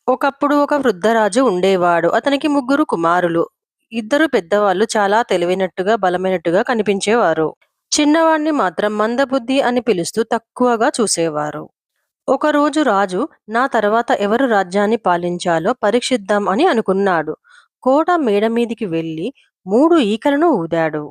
ఒకప్పుడు ఒక వృద్ధరాజు ఉండేవాడు. అతనికి ముగ్గురు కుమారులు. ఇద్దరు పెద్దవాళ్ళు చాలా తెలివైనట్టుగా, బలమైనట్టుగా కనిపించేవారు. చిన్నవాణ్ణి మాత్రం మందబుద్ధి అని పిలుస్తూ తక్కువగా చూసేవారు. ఒకరోజు రాజు నా తర్వాత ఎవరు రాజ్యాన్ని పాలించాలో పరీక్షిద్దాం అని అనుకున్నాడు. కోట మేడ మీదికి వెళ్లి 3 ఈకలను ఊదాడు.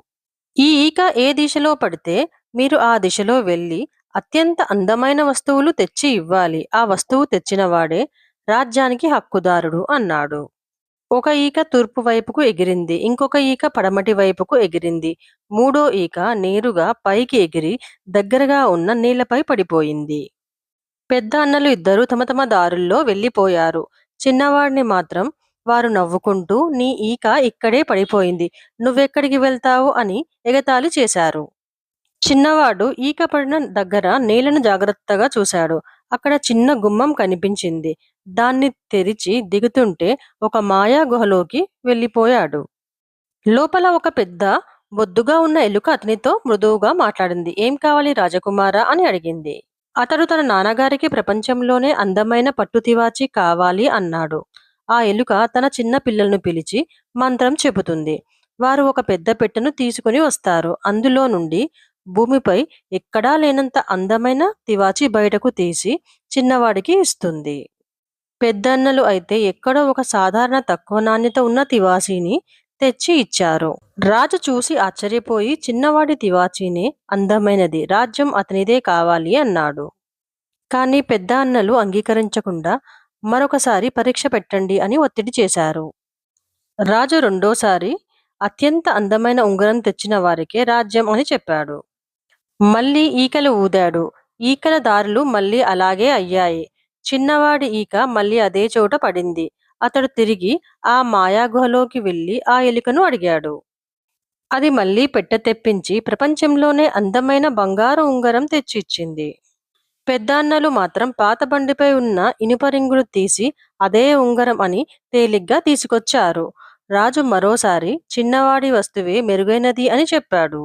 ఈ ఈక ఏ దిశలో పడితే మీరు ఆ దిశలో వెళ్లి అత్యంత అందమైన వస్తువులు తెచ్చి ఇవ్వాలి. ఆ వస్తువు తెచ్చినవాడే రాజ్యానికి హక్కుదారుడు అన్నాడు. ఒక ఈక తూర్పు వైపుకు ఎగిరింది. ఇంకొక ఈక పడమటి వైపుకు ఎగిరింది. మూడో ఈక నేరుగా పైకి ఎగిరి దగ్గరగా ఉన్న నేలపై పడిపోయింది. పెద్ద అన్నలు ఇద్దరూ తమ తమ దారుల్లో వెళ్ళిపోయారు. చిన్నవాడిని మాత్రం వారు నవ్వుకుంటూ నీ ఈక ఇక్కడే పడిపోయింది. నువ్వెక్కడికి వెళ్తావు అని ఎగతాళి చేశారు. చిన్నవాడు ఈక పడిన దగ్గర నేలను జాగ్రత్తగా చూశాడు. అక్కడ చిన్న గుమ్మం కనిపించింది. దాన్ని తెరిచి దిగుతుంటే ఒక మాయా గుహలోకి వెళ్ళిపోయాడు. లోపల ఒక పెద్ద బొద్దుగా ఉన్న ఎలుక అతనితో మృదువుగా మాట్లాడింది. ఏం కావాలి రాజకుమారా అని అడిగింది. అతడు తన నాన్నగారికి ప్రపంచంలోనే అందమైన పట్టుతివాచి కావాలి అన్నాడు. ఆ ఎలుక తన చిన్న పిల్లలను పిలిచి మంత్రం చెబుతుంది. వారు ఒక పెద్ద పెట్టెను తీసుకుని వస్తారు. అందులో నుండి భూమిపై ఎక్కడా లేనంత అందమైన తివాచి బయటకు తీసి చిన్నవాడికి ఇస్తుంది. పెద్దన్నలు అయితే ఎక్కడో ఒక సాధారణ తక్కువ నాణ్యత ఉన్న తివాచీని తెచ్చి ఇచ్చారు. రాజు చూసి ఆశ్చర్యపోయి చిన్నవాడి తివాచీనే అందమైనది, రాజ్యం అతనిదే కావాలి అన్నాడు. కానీ పెద్ద అన్నలు అంగీకరించకుండా మరొకసారి పరీక్ష పెట్టండి అని ఒత్తిడి చేశారు. రాజు రెండోసారి అత్యంత అందమైన ఉంగరం తెచ్చిన వారికే రాజ్యం అని చెప్పాడు. మళ్ళీ ఈకలు ఊదాడు. ఈకల దారులు మళ్ళీ అలాగే అయ్యాయి. చిన్నవాడి ఈక మళ్ళీ అదే చోట పడింది. అతడు తిరిగి ఆ మాయాగుహలోకి వెళ్లి ఆ ఎలుకను అడిగాడు. అది మళ్ళీ పెట్టె తెప్పించి ప్రపంచంలోనే అందమైన బంగారు ఉంగరం తెచ్చి ఇచ్చింది. పెద్దన్నలు మాత్రం పాత బండిపై ఉన్న ఇనుప రింగులు తీసి అదే ఉంగరం అని తేలిగ్గా తీసుకొచ్చారు. రాజు మరోసారి చిన్నవాడి వస్తువే మెరుగైనది అని చెప్పాడు.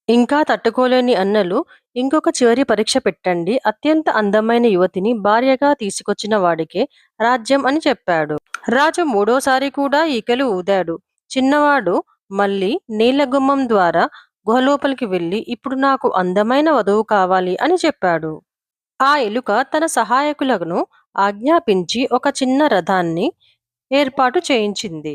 ఇంకా తట్టుకోలేని అన్నలు ఇంకొక చివరి పరీక్ష పెట్టండి, అత్యంత అందమైన యువతిని భార్యగా తీసుకొచ్చిన వాడికే రాజ్యం అని చెప్పాడు. రాజు మూడోసారి కూడా ఈకలు ఊదాడు. చిన్నవాడు మళ్ళీ నీళ్ల గుమ్మం ద్వారా గుహలోపలికి వెళ్లి ఇప్పుడు నాకు అందమైన వధువు కావాలి అని చెప్పాడు. ఆ ఎలుక తన సహాయకులను ఆజ్ఞాపించి ఒక చిన్న రథాన్ని ఏర్పాటు చేయించింది.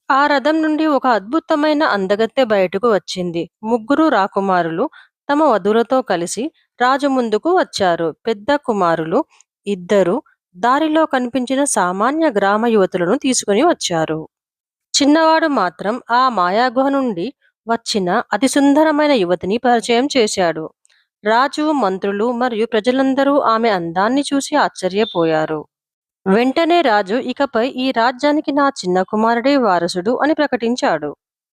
ఆ రథం నుండి ఒక అద్భుతమైన అందగత్తె బయటకు వచ్చింది. ముగ్గురు రాకుమారులు తమ వధువులతో కలిసి రాజు ముందుకు వచ్చారు. పెద్ద కుమారులు ఇద్దరు దారిలో కనిపించిన సామాన్య గ్రామ యువతులను తీసుకుని వచ్చారు. చిన్నవాడు మాత్రం ఆ మాయాగుహ నుండి వచ్చిన అతి సుందరమైన యువతిని పరిచయం చేశాడు. రాజు, మంత్రులు మరియు ప్రజలందరూ ఆమె అందాన్ని చూసి ఆశ్చర్యపోయారు. వెంటనే రాజు ఇకపై ఈ రాజ్యానికి నా చిన్న కుమారుడే వారసుడు అని ప్రకటించాడు.